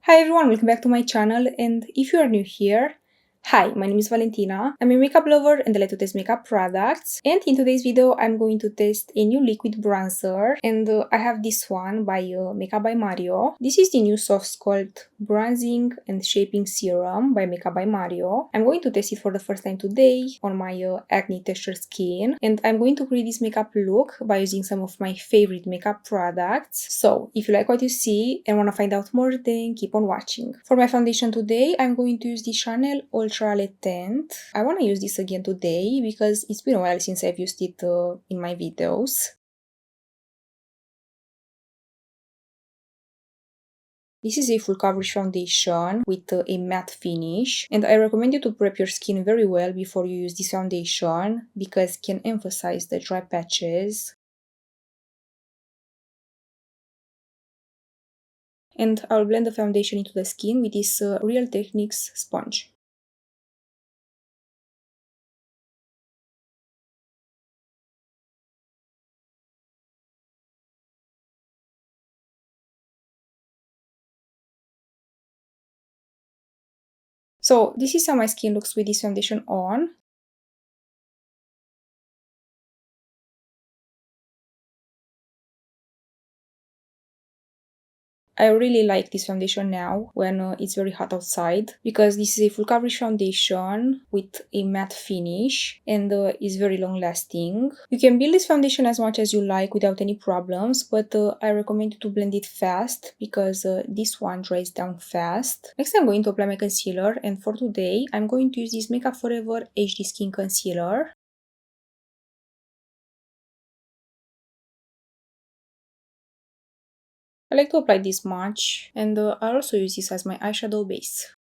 Hi everyone, welcome back to my channel, and if you are new here, hi, my name is Valentina. I'm a makeup lover and I like to test makeup products, and in today's video I'm going to test a new liquid bronzer, and I have this one by Makeup by Mario. This is the new Softsculpt Bronzing and Shaping Serum by Makeup by Mario. I'm going to test it for the first time today on my acne texture skin, and I'm going to create this makeup look by using some of my favorite makeup products. So if you like what you see and want to find out more, then keep on watching. For my foundation today, I'm going to use the Chanel Ultrawear Teint. I want to use this again today because it's been a while since I've used it in my videos. This is a full coverage foundation with a matte finish, and I recommend you to prep your skin very well before you use this foundation because it can emphasize the dry patches. And I'll blend the foundation into the skin with this Real Techniques sponge. So this is how my skin looks with this foundation on. I really like this foundation now when it's very hot outside because this is a full coverage foundation with a matte finish and is very long lasting. You can build this foundation as much as you like without any problems, but I recommend you to blend it fast because this one dries down fast. Next I'm going to apply my concealer, and for today I'm going to use this Makeup Forever HD Skin Concealer. I like to apply this much, and I also use this as my eyeshadow base.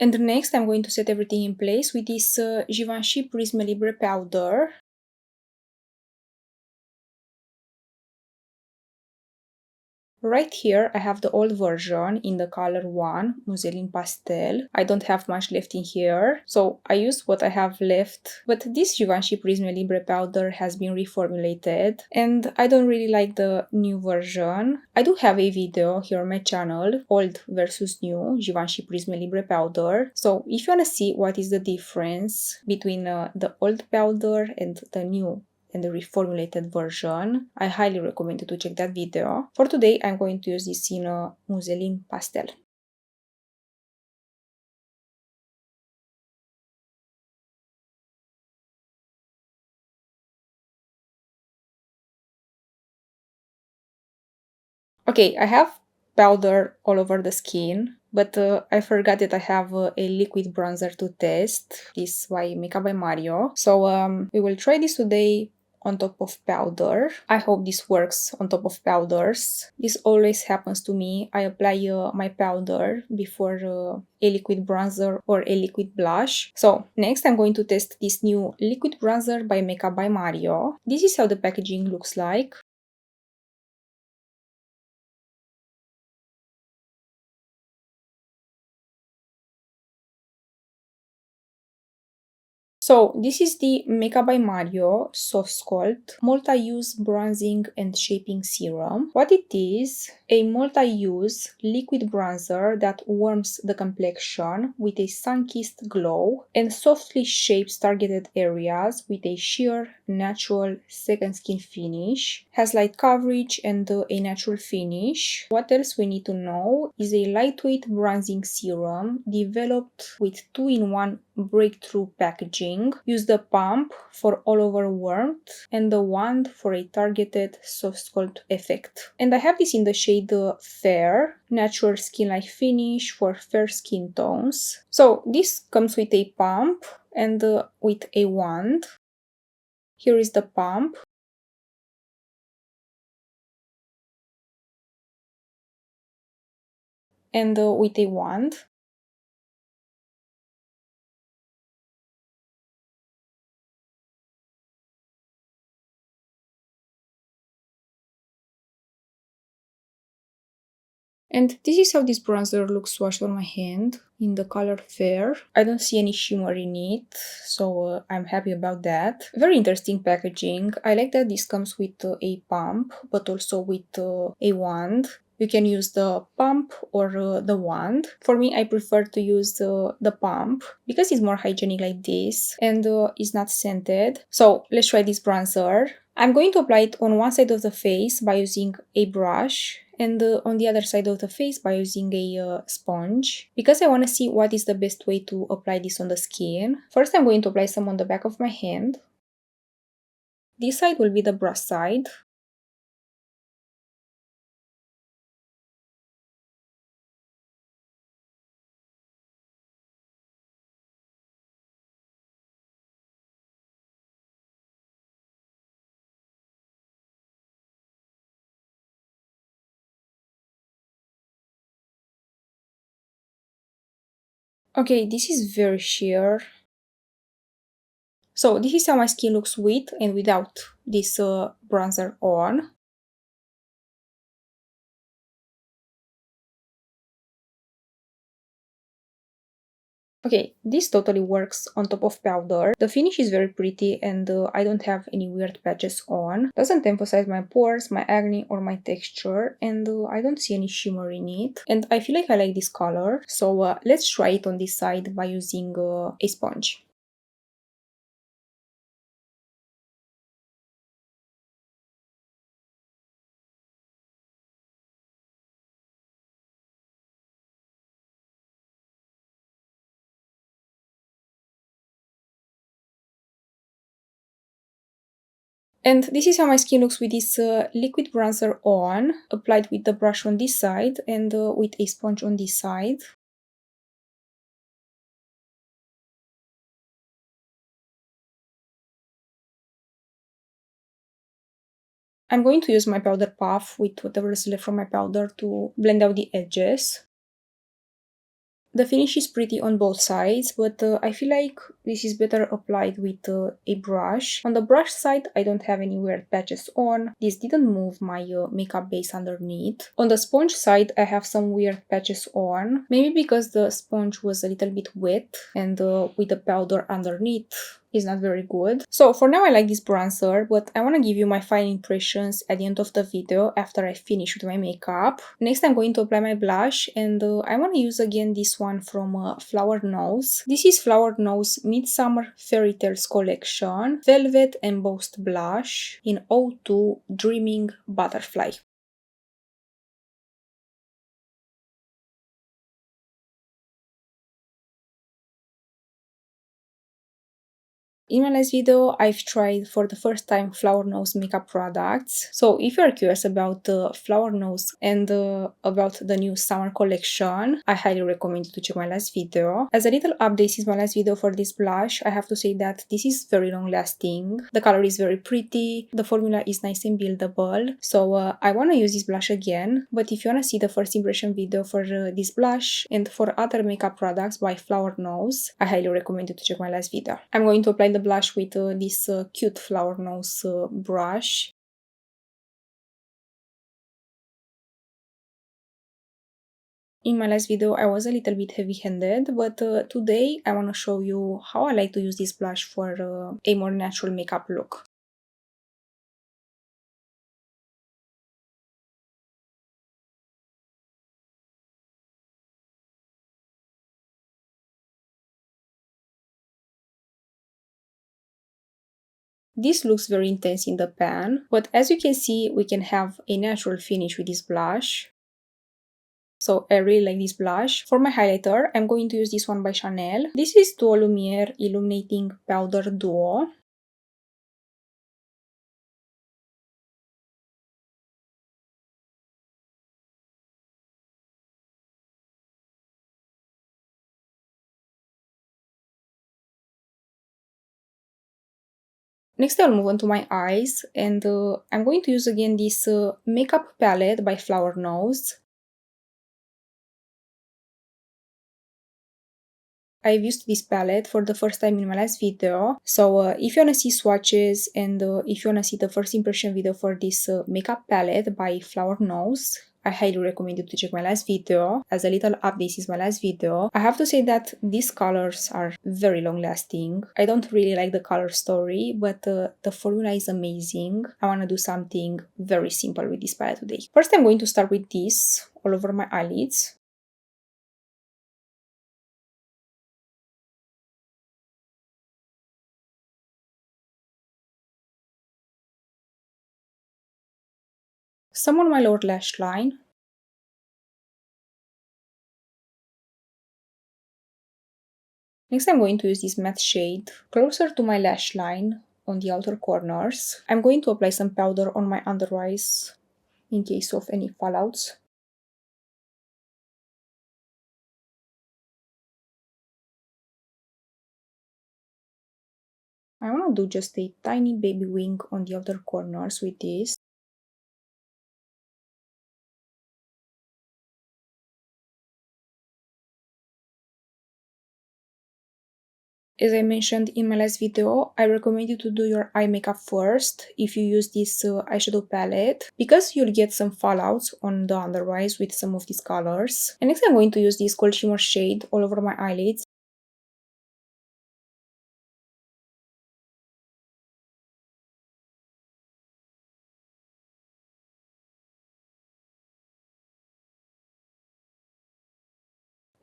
And next I'm going to set everything in place with this Givenchy Prisme Libre powder. Right here I have the old version in the color 1, Mousseline Pastel. I don't have much left in here, so I use what I have left. But this Givenchy Prisme Libre powder has been reformulated, and I don't really like the new version. I do have a video here on my channel, old versus new Givenchy Prisme Libre powder. So if you want to see what is the difference between the old powder and the new and the reformulated version, I highly recommend you to check that video. For today, I'm going to use this in a Mousseline Pastel. Okay, I have powder all over the skin, but I forgot that I have a liquid bronzer to test. This by Makeup by Mario. So we will try this today on top of powder. I hope this works on top of powders. This always happens to me. I apply my powder before a liquid bronzer or a liquid blush. So next I'm going to test this new liquid bronzer by Makeup by Mario. This is how the packaging looks like. So this is the Makeup by Mario Softsculpt Multi-Use Bronzing and Shaping Serum. What it is, a multi-use liquid bronzer that warms the complexion with a sun-kissed glow and softly shapes targeted areas with a sheer, natural second skin finish. Has light coverage and a natural finish. What else we need to know is a lightweight bronzing serum developed with 2-in-1 breakthrough packaging. Use the pump for all over warmth and the wand for a targeted soft sculpt effect. And I have this in the shade Fair, natural skin-like finish for fair skin tones. So this comes with a pump and with a wand. Here is the pump. And with a wand. And this is how this bronzer looks swatched on my hand in the color Fair. I don't see any shimmer in it, so I'm happy about that. Very interesting packaging. I like that this comes with a pump, but also with a wand. You can use the pump or the wand. For me, I prefer to use the pump because it's more hygienic like this and it's not scented. So let's try this bronzer. I'm going to apply it on one side of the face by using a brush and on the other side of the face by using a sponge because I want to see what is the best way to apply this on the skin. First, I'm going to apply some on the back of my hand. This side will be the brush side. Okay, this is very sheer. So this is how my skin looks with and without this bronzer on. Okay, this totally works on top of powder. The finish is very pretty and I don't have any weird patches on. Doesn't emphasize my pores, my acne or my texture and I don't see any shimmer in it. And I feel like I like this color. So let's try it on this side by using a sponge. And this is how my skin looks with this liquid bronzer on, applied with the brush on this side and with a sponge on this side. I'm going to use my powder puff with whatever is left from my powder to blend out the edges. The finish is pretty on both sides, but I feel like this is better applied with a brush. On the brush side, I don't have any weird patches on. This didn't move my makeup base underneath. On the sponge side, I have some weird patches on. Maybe because the sponge was a little bit wet and with the powder underneath is not very good. So for now I like this bronzer, but I want to give you my final impressions at the end of the video after I finish with my makeup. Next I'm going to apply my blush and I want to use again this one from Flower Nose. This is Flower Nose Midsummer Fairytales collection Velvet Embossed Blush in 02 Dreaming Butterfly. In my last video, I've tried for the first time Flower Nose makeup products. So if you're curious about Flower Nose and about the new summer collection, I highly recommend you to check my last video. As a little update since my last video for this blush, I have to say that this is very long lasting. The color is very pretty, the formula is nice and buildable. So I want to use this blush again, but if you want to see the first impression video for this blush and for other makeup products by Flower Nose, I highly recommend you to check my last video. I'm going to apply the blush with this cute Flower Nose brush. In my last video I was a little bit heavy-handed, but today I want to show you how I like to use this blush for a more natural makeup look. This looks very intense in the pan, but as you can see, we can have a natural finish with this blush. So I really like this blush. For my highlighter, I'm going to use this one by Chanel. This is Duo Lumière Illuminating Powder Duo. Next I'll move on to my eyes and I'm going to use again this makeup palette by Flower Nose. I've used this palette for the first time in my last video, so if you wanna see swatches and if you wanna see the first impression video for this makeup palette by Flower Nose, I highly recommend you to check my last video, as a little update is my last video. I have to say that these colors are very long lasting. I don't really like the color story, but the formula is amazing. I want to do something very simple with this palette today. First, I'm going to start with this all over my eyelids. Some on my lower lash line. Next, I'm going to use this matte shade closer to my lash line on the outer corners. I'm going to apply some powder on my under eyes in case of any fallouts. I want to do just a tiny baby wing on the outer corners with this. As I mentioned in my last video, I recommend you to do your eye makeup first if you use this eyeshadow palette, because you'll get some fallouts on the under eyes with some of these colors. And next I'm going to use this gold shimmer shade all over my eyelids.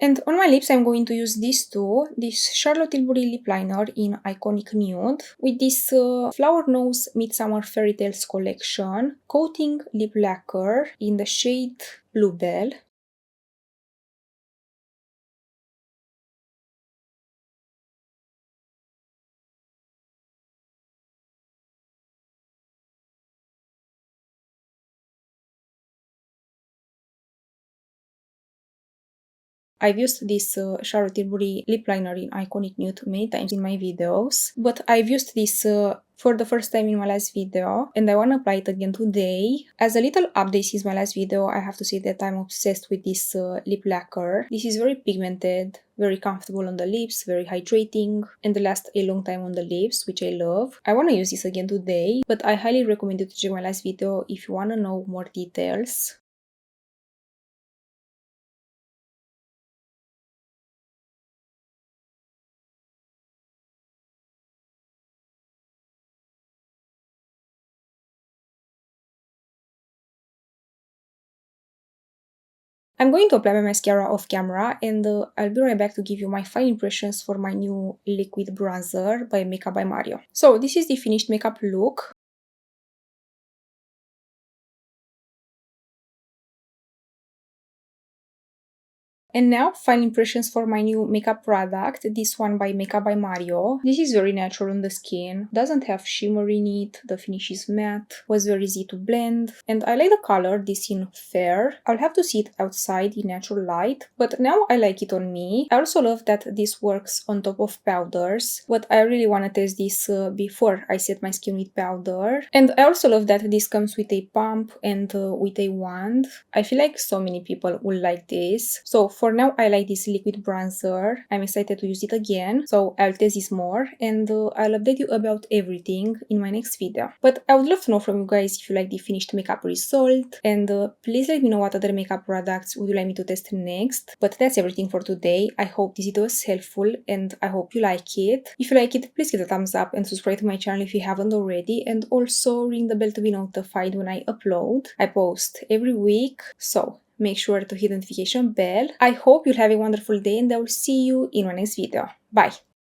And on my lips, I'm going to use these two, this Charlotte Tilbury lip liner in Iconic Nude with this Flower Nose Midsummer Fairytales collection coating lip lacquer in the shade Bluebell. I've used this Charlotte Tilbury lip liner in Iconic Nude many times in my videos, but I've used this for the first time in my last video, and I want to apply it again today. As a little update since my last video, I have to say that I'm obsessed with this lip lacquer. This is very pigmented, very comfortable on the lips, very hydrating, and lasts a long time on the lips, which I love. I want to use this again today, but I highly recommend you to check my last video if you want to know more details. I'm going to apply my mascara off camera, and I'll be right back to give you my final impressions for my new liquid bronzer by Makeup by Mario. So this is the finished makeup look. And now, final impressions for my new makeup product, this one by Makeup by Mario. This is very natural on the skin, doesn't have shimmer in it, the finish is matte, was very easy to blend, and I like the color, this in Fair. I'll have to see it outside in natural light, but now I like it on me. I also love that this works on top of powders, but I really want to test this before I set my skin with powder. And I also love that this comes with a pump and with a wand. I feel like so many people will like this. So for now, I like this liquid bronzer. I'm excited to use it again, so I'll test this more, and I'll update you about everything in my next video. But I would love to know from you guys if you like the finished makeup result, and please let me know what other makeup products would you like me to test next. But that's everything for today. I hope this video was helpful, and I hope you like it. If you like it, please give it a thumbs up and subscribe to my channel if you haven't already, and also ring the bell to be notified when I upload. I post every week, so make sure to hit the notification bell. I hope you'll have a wonderful day, and I will see you in my next video. Bye!